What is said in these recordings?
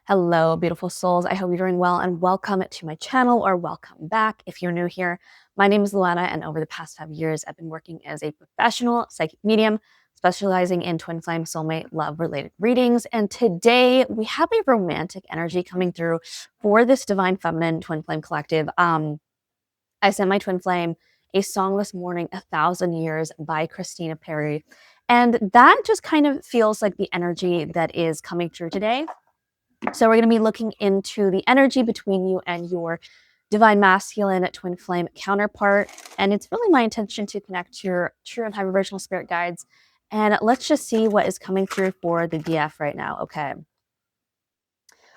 Hello, beautiful souls. I hope you're doing well and welcome to my channel or welcome back if you're new here. My name is Luana, and over the past 5 years, I've been working as a professional psychic medium, specializing in twin flame, soulmate, love related readings. And today we have a romantic energy coming through for this divine feminine twin flame collective. I sent my twin flame A Songless Morning, 1,000 Years by Christina Perri. And that just kind of feels like the energy that is coming through today. So we're going to be looking into the energy between you and your divine masculine twin flame counterpart. And it's really my intention to connect to your true and high vibrational spirit guides. And let's just see what is coming through for the DF right now. Okay.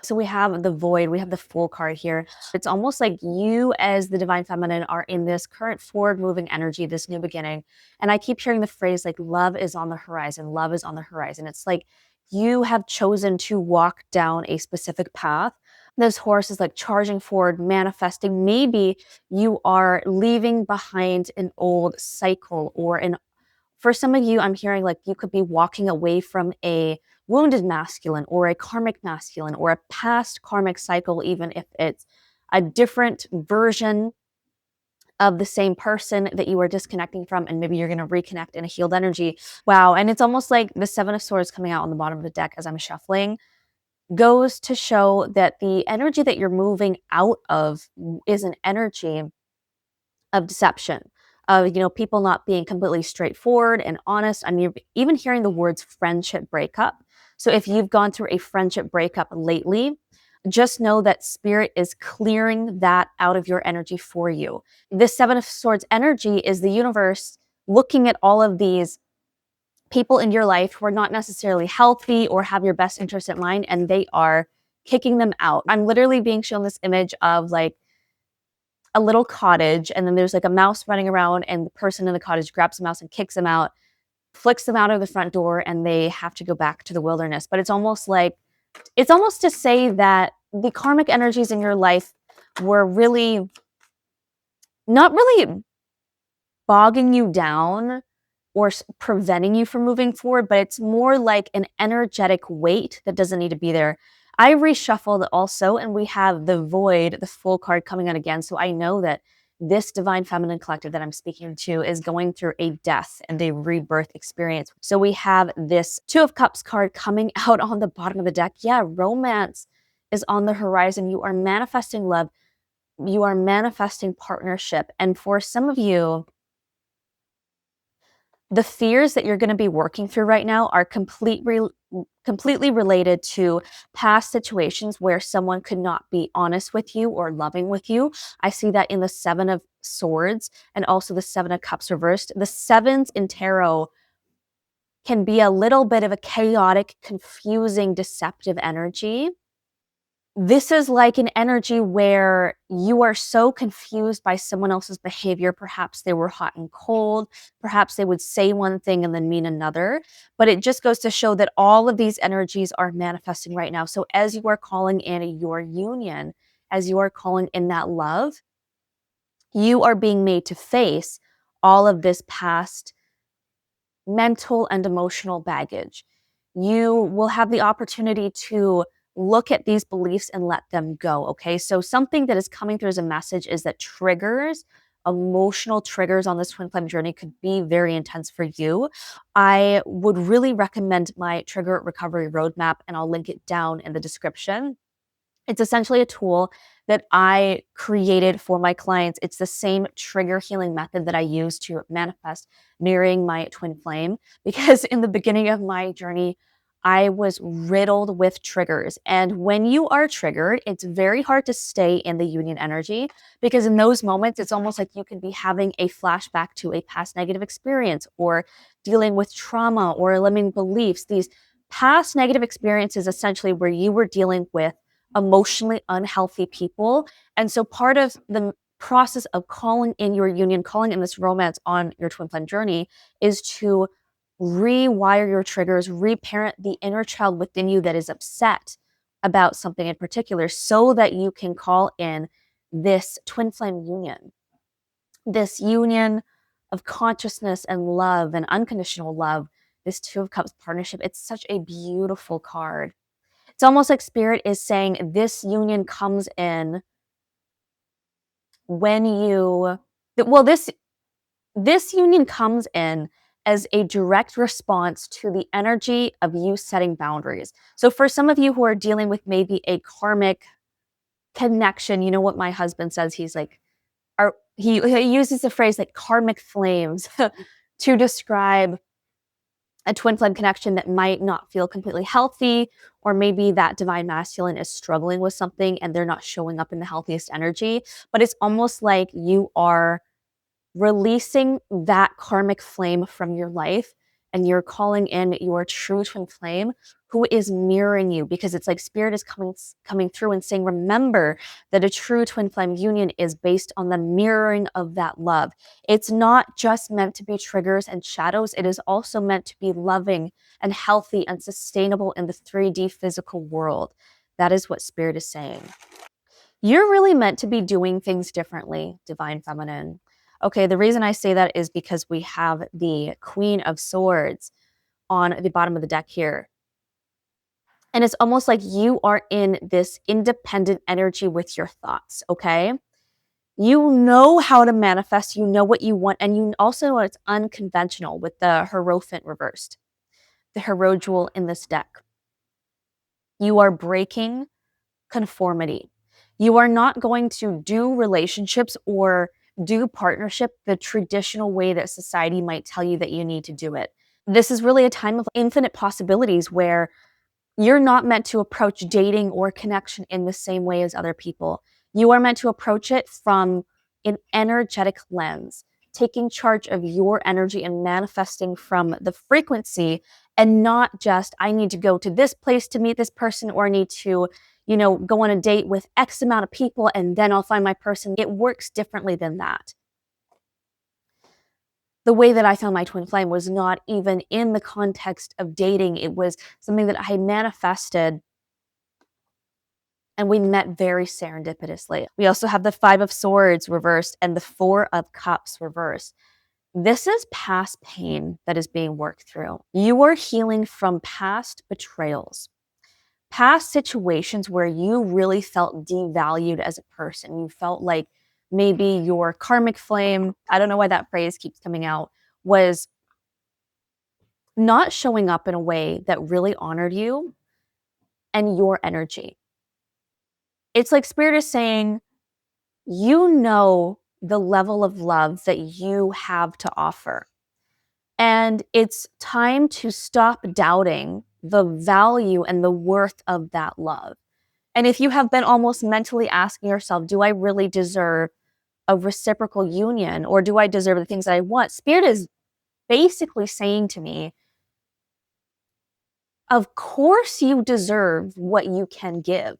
So we have the void, we have the Fool card here. It's almost like you as the divine feminine are in this current forward moving energy, this new beginning. And I keep hearing the phrase like love is on the horizon, love is on the horizon. It's like you have chosen to walk down a specific path. This horse is like charging forward, manifesting. Maybe you are leaving behind an old cycle or an for some of you, I'm hearing like you could be walking away from a wounded masculine or a karmic masculine or a past karmic cycle, even if it's a different version of the same person that you are disconnecting from, and maybe you're going to reconnect in a healed energy. Wow. And it's almost like the Seven of Swords coming out on the bottom of the deck as I'm shuffling goes to show that the energy that you're moving out of is an energy of deception, of people not being completely straightforward and honest. I mean, even hearing the words friendship breakup. So if you've gone through a friendship breakup lately, just know that spirit is clearing that out of your energy for you. This Seven of Swords energy is the universe looking at all of these people in your life who are not necessarily healthy or have your best interest at mind, and they are kicking them out. I'm literally being shown this image of like a little cottage, and then there's like a mouse running around, and the person in the cottage grabs the mouse and kicks them out, flicks them out of the front door, and they have to go back to the wilderness. But it's almost to say that the karmic energies in your life were really not really bogging you down or preventing you from moving forward, but it's more like an energetic weight that doesn't need to be there. I reshuffled also, and we have the void, the Fool card coming out again. So I know that this divine feminine collective that I'm speaking to is going through a death and a rebirth experience. So we have this Two of Cups card coming out on the bottom of the deck. Yeah, romance is on the horizon. You are manifesting love. You are manifesting partnership. And for some of you, the fears that you're going to be working through right now are completely related to past situations where someone could not be honest with you or loving with you. I see that in the Seven of Swords and also the Seven of Cups reversed. The sevens in tarot can be a little bit of a chaotic, confusing, deceptive energy. This is like an energy where you are so confused by someone else's behavior. Perhaps they were hot and cold. Perhaps they would say one thing and then mean another. But it just goes to show that all of these energies are manifesting right now. So as you are calling in your union, as you are calling in that love, you are being made to face all of this past mental and emotional baggage. You will have the opportunity to look at these beliefs and let them go. Okay. So something that is coming through as a message is that emotional triggers on this twin flame journey could be very intense for you. I would really recommend my trigger recovery roadmap, and I'll link it down in the description. It's essentially a tool that I created for my clients. It's the same trigger healing method that I use to manifest marrying my twin flame, because in the beginning of my journey, I was riddled with triggers. And when you are triggered, it's very hard to stay in the union energy, because in those moments, it's almost like you could be having a flashback to a past negative experience or dealing with trauma or limiting beliefs. These past negative experiences, essentially, where you were dealing with emotionally unhealthy people. And so part of the process of calling in your union, calling in this romance on your twin flame journey, is to rewire your triggers, reparent the inner child within you that is upset about something in particular, so that you can call in this twin flame union, this union of consciousness and love and unconditional love, this Two of Cups partnership. It's such a beautiful card. It's almost like spirit is saying this union comes in when you well this union comes in as a direct response to the energy of you setting boundaries. So for some of you who are dealing with maybe a karmic connection, you know what my husband says, he's like he uses the phrase like karmic flames to describe a twin flame connection that might not feel completely healthy, or maybe that divine masculine is struggling with something and they're not showing up in the healthiest energy. But it's almost like you are releasing that karmic flame from your life and you're calling in your true twin flame who is mirroring you, because it's like spirit is coming through and saying, remember that a true twin flame union is based on the mirroring of that love. It's not just meant to be triggers and shadows, it is also meant to be loving and healthy and sustainable in the 3D physical world. That is what spirit is saying. You're really meant to be doing things differently, divine feminine. Okay, the reason I say that is because we have the Queen of Swords on the bottom of the deck here. And it's almost like you are in this independent energy with your thoughts, okay? You know how to manifest, you know what you want, and you also know it's unconventional with the Hierophant reversed, the Hero jewel in this deck. You are breaking conformity. You are not going to do relationships or do partnership the traditional way that society might tell you that you need to do it. This is really a time of infinite possibilities where you're not meant to approach dating or connection in the same way as other people. You are meant to approach it from an energetic lens, taking charge of your energy and manifesting from the frequency, and not just, I need to go to this place to meet this person, or I need to, go on a date with X amount of people and then I'll find my person. It works differently than that. The way that I found my twin flame was not even in the context of dating. It was something that I manifested and we met very serendipitously. We also have the Five of Swords reversed and the Four of Cups reversed. This is past pain that is being worked through. You are healing from past betrayals, past situations where you really felt devalued as a person. You felt like maybe your karmic flame, I don't know why that phrase keeps coming out, was not showing up in a way that really honored you and your energy. It's like spirit is saying, you know the level of love that you have to offer. And it's time to stop doubting the value and the worth of that love. And if you have been almost mentally asking yourself, do I really deserve a reciprocal union, or do I deserve the things that I want? Spirit is basically saying to me, of course you deserve what you can give.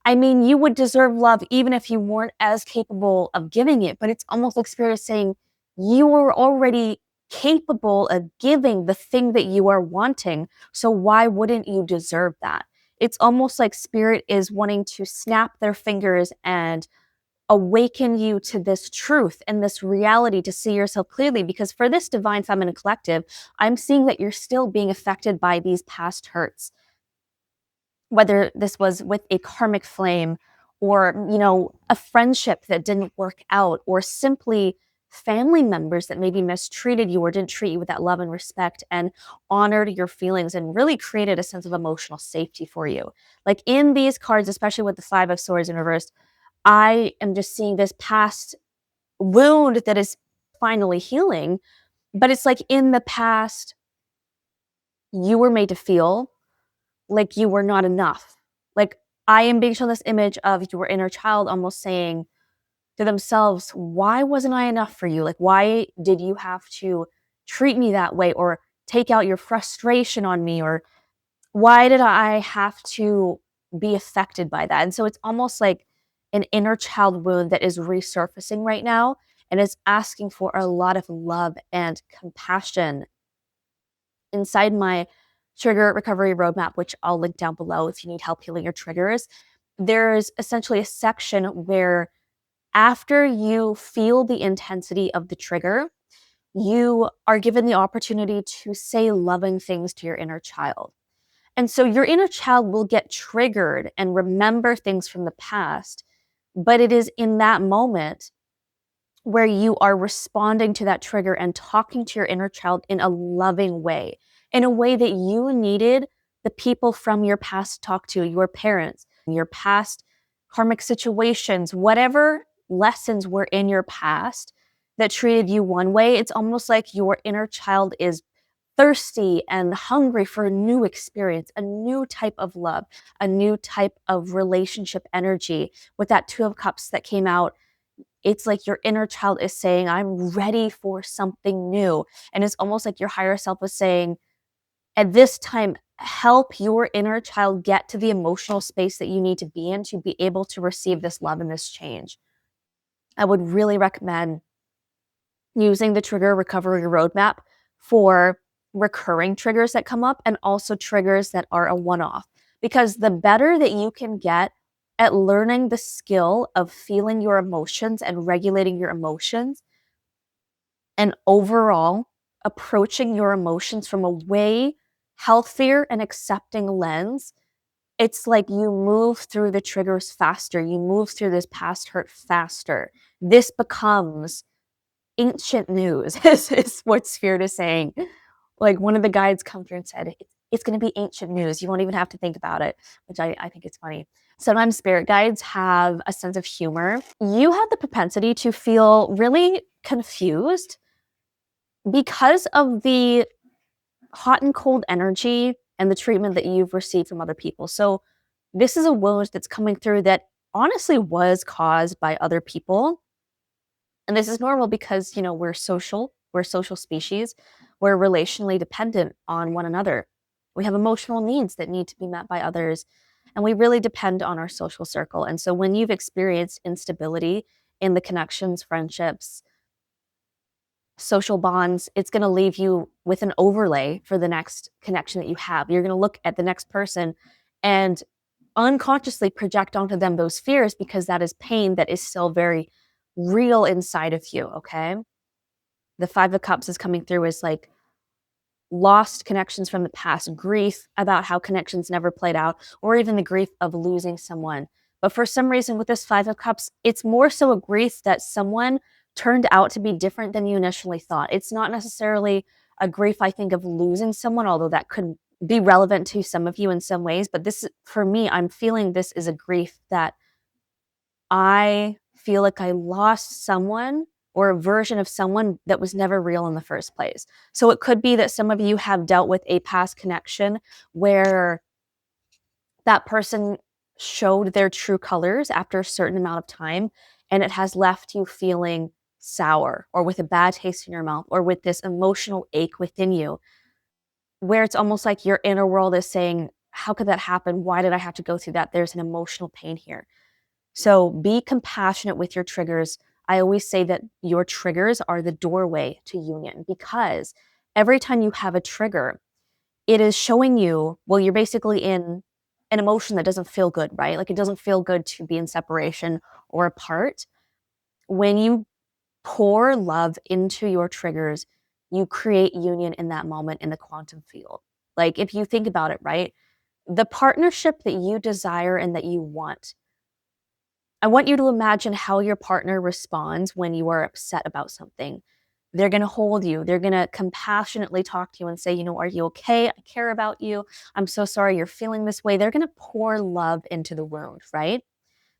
I mean, you would deserve love even if you weren't as capable of giving it, but it's almost like spirit is saying you are already capable of giving the thing that you are wanting. So why wouldn't you deserve that? It's almost like spirit is wanting to snap their fingers and awaken you to this truth and this reality to see yourself clearly. Because for this divine feminine collective, I'm seeing that you're still being affected by these past hurts, whether this was with a karmic flame or, a friendship that didn't work out, or simply family members that maybe mistreated you or didn't treat you with that love and respect and honored your feelings and really created a sense of emotional safety for you. Like in these cards, especially with the Five of Swords in reverse, I am just seeing this past wound that is finally healing. But it's like in the past, you were made to feel like you were not enough. Like I am being shown this image of your inner child almost saying to themselves, why wasn't I enough for you? Like, why did you have to treat me that way, or take out your frustration on me? Or why did I have to be affected by that? And so it's almost like an inner child wound that is resurfacing right now and is asking for a lot of love and compassion. Inside my trigger recovery roadmap, which I'll link down below if you need help healing your triggers, there's essentially a section where after you feel the intensity of the trigger, you are given the opportunity to say loving things to your inner child. And so your inner child will get triggered and remember things from the past, but it is in that moment where you are responding to that trigger and talking to your inner child in a loving way, in a way that you needed the people from your past to talk to, your parents, your past karmic situations, whatever lessons were in your past that treated you one way. It's almost like your inner child is thirsty and hungry for a new experience, a new type of love, a new type of relationship energy. With that Two of Cups that came out, it's like your inner child is saying, I'm ready for something new. And it's almost like your higher self is saying, at this time, help your inner child get to the emotional space that you need to be in to be able to receive this love and this change. I would really recommend using the trigger recovery roadmap for recurring triggers that come up and also triggers that are a one-off. Because the better that you can get at learning the skill of feeling your emotions and regulating your emotions, and overall approaching your emotions from a way healthier and accepting lens, it's like you move through the triggers faster. You move through this past hurt faster. This becomes ancient news, is what Spirit is saying. Like one of the guides come through and said, it's going to be ancient news. You won't even have to think about it, which I think it's funny. Sometimes spirit guides have a sense of humor. You have the propensity to feel really confused because of the hot and cold energy and the treatment that you've received from other people. So this is a wound that's coming through that honestly was caused by other people. And this is normal because, we're a social species. We're relationally dependent on one another. We have emotional needs that need to be met by others, and we really depend on our social circle. And so when you've experienced instability in the connections, friendships, social bonds, it's going to leave you with an overlay for the next connection that you have. You're going to look at the next person and unconsciously project onto them those fears because that is pain that is still very real inside of you, okay? The Five of Cups is coming through as like lost connections from the past, grief about how connections never played out, or even the grief of losing someone. But for some reason with this Five of Cups, it's more so a grief that someone turned out to be different than you initially thought. It's not necessarily a grief, I think, of losing someone, although that could be relevant to some of you in some ways. But this, for me, I'm feeling this is a grief that I feel like I lost someone or a version of someone that was never real in the first place. So it could be that some of you have dealt with a past connection where that person showed their true colors after a certain amount of time, and it has left you feeling sour or with a bad taste in your mouth or with this emotional ache within you, where it's almost like your inner world is saying, how could that happen? Why did I have to go through that? There's an emotional pain here. So be compassionate with your triggers. I always say that your triggers are the doorway to union, because every time you have a trigger, it is showing you, well, you're basically in an emotion that doesn't feel good, right? Like it doesn't feel good to be in separation or apart. When you pour love into your triggers, you create union in that moment in the quantum field. Like if you think about it, right? The partnership that you desire and that you want, I want you to imagine how your partner responds when you are upset about something. They're going to hold you. They're going to compassionately talk to you and say, are you okay? I care about you. I'm so sorry you're feeling this way. They're going to pour love into the wound, right?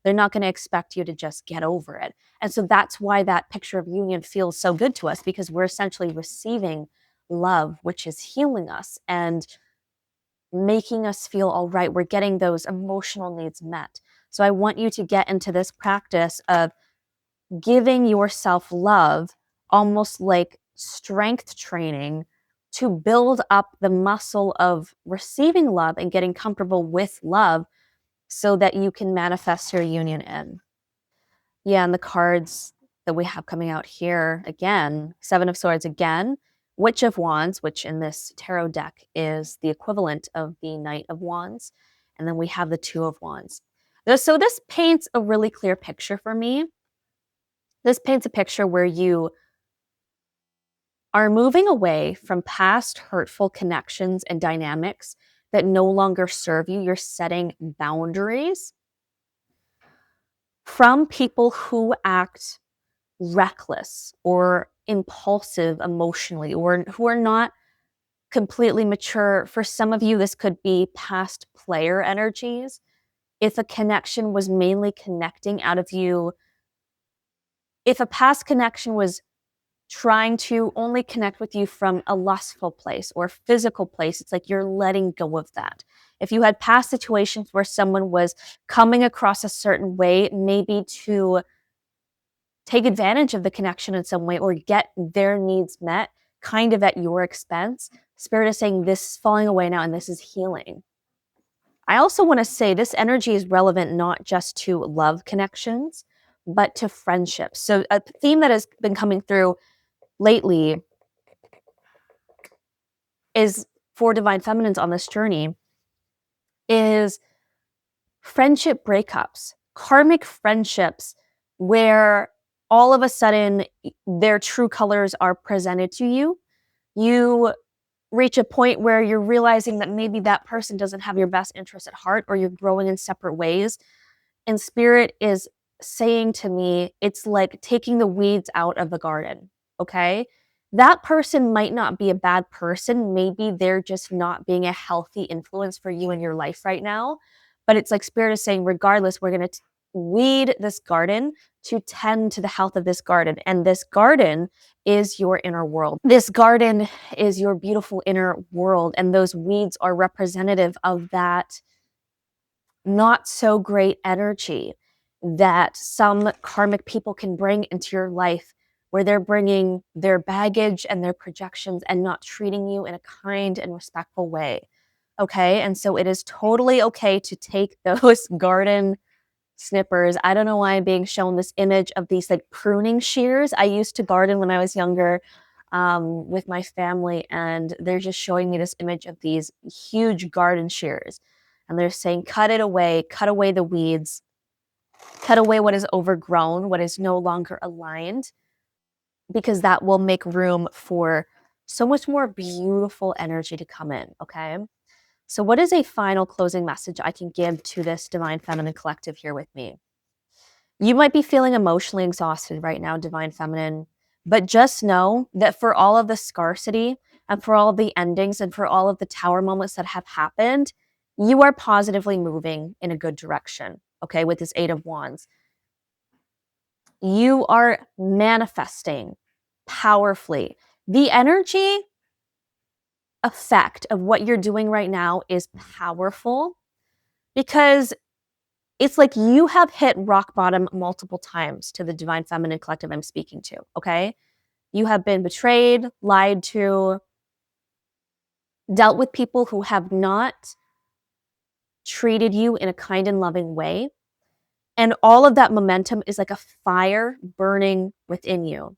They're not going to expect you to just get over it. And so that's why that picture of union feels so good to us, because we're essentially receiving love, which is healing us and making us feel all right. We're getting those emotional needs met. So I want you to get into this practice of giving yourself love, almost like strength training, to build up the muscle of receiving love and getting comfortable with love so that you can manifest your union in. Yeah, and the cards that we have coming out here again, Seven of Swords again, Witch of Wands, which in this tarot deck is the equivalent of the Knight of Wands, and then we have the Two of Wands. So this paints a really clear picture for me. This paints a picture where you are moving away from past hurtful connections and dynamics that no longer serve you. You're setting boundaries from people who act reckless or impulsive emotionally, or who are not completely mature. For some of you, this could be past player energies. If a connection was mainly connecting out of you, if a past connection was trying to only connect with you from a lustful place or physical place, it's like you're letting go of that. If you had past situations where someone was coming across a certain way, maybe to take advantage of the connection in some way or get their needs met kind of at your expense, Spirit is saying this is falling away now and this is healing. I also want to say this energy is relevant not just to love connections, but to friendships. So a theme that has been coming through lately is for divine feminines on this journey is friendship breakups, karmic friendships where all of a sudden their true colors are presented to you. You reach a point where you're realizing that maybe that person doesn't have your best interest at heart, or you're growing in separate ways. And Spirit is saying to me, it's like taking the weeds out of the garden, okay? That person might not be a bad person. Maybe they're just not being a healthy influence for you in your life right now. But it's like Spirit is saying, regardless, we're going to weed this garden to tend to the health of this garden. And this garden is your inner world. This garden is your beautiful inner world. And those weeds are representative of that not so great energy that some karmic people can bring into your life, where they're bringing their baggage and their projections and not treating you in a kind and respectful way. Okay. And so it is totally okay to take those garden snippers. I don't know why I'm being shown this image of these like pruning shears. I used to garden when I was younger with my family, and they're just showing me this image of these huge garden shears. And they're saying, cut it away, cut away the weeds, cut away what is overgrown, what is no longer aligned, because that will make room for so much more beautiful energy to come in, okay? So what is a final closing message I can give to this Divine Feminine Collective here with me? You might be feeling emotionally exhausted right now, Divine Feminine, but just know that for all of the scarcity and for all of the endings and for all of the tower moments that have happened, you are positively moving in a good direction, okay, with this Eight of Wands. You are manifesting powerfully. The energy effect of what you're doing right now is powerful because it's like you have hit rock bottom multiple times to the Divine Feminine Collective I'm speaking to, okay? You have been betrayed, lied to, dealt with people who have not treated you in a kind and loving way. And all of that momentum is like a fire burning within you.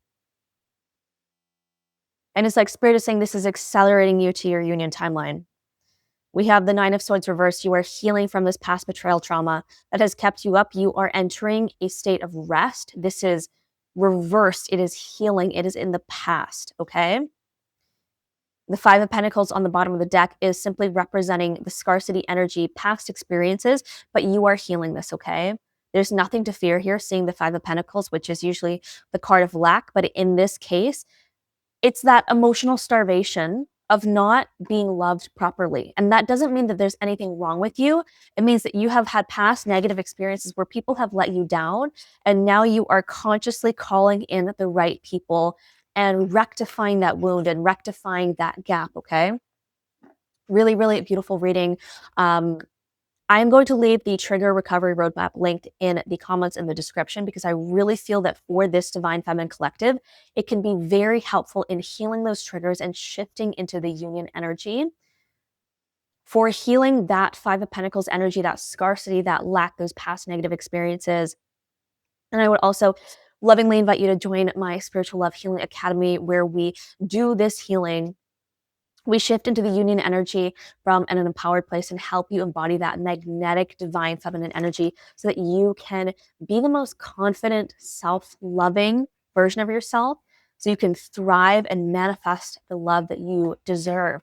And it's like Spirit is saying this is accelerating you to your union timeline. We have the Nine of Swords reversed. You are healing from this past betrayal trauma that has kept you up. You are entering a state of rest. This is reversed. It is healing. It is in the past, okay? The Five of Pentacles on the bottom of the deck is simply representing the scarcity energy, past experiences, but you are healing this, okay? There's nothing to fear here, seeing the Five of Pentacles, which is usually the card of lack. But in this case, it's that emotional starvation of not being loved properly. And that doesn't mean that there's anything wrong with you. It means that you have had past negative experiences where people have let you down, and now you are consciously calling in the right people and rectifying that wound and rectifying that gap, okay? Really, really beautiful reading. I'm going to leave the trigger recovery roadmap linked in the comments in the description, because I really feel that for this Divine Feminine Collective, it can be very helpful in healing those triggers and shifting into the union energy. For healing that Five of Pentacles energy, that scarcity, that lack, those past negative experiences. And I would also lovingly invite you to join my Spiritual Love Healing Academy, where we do this healing. We shift into the union energy from an empowered place and help you embody that magnetic divine feminine energy so that you can be the most confident, self-loving version of yourself, so you can thrive and manifest the love that you deserve.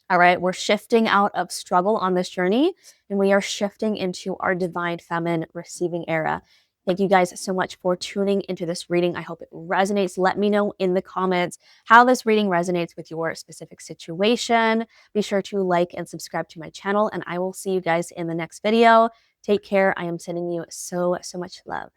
All right, we're shifting out of struggle on this journey and we are shifting into our divine feminine receiving era. Thank you guys so much for tuning into this reading. I hope it resonates. Let me know in the comments how this reading resonates with your specific situation. Be sure to like and subscribe to my channel, and I will see you guys in the next video. Take care. I am sending you so much love.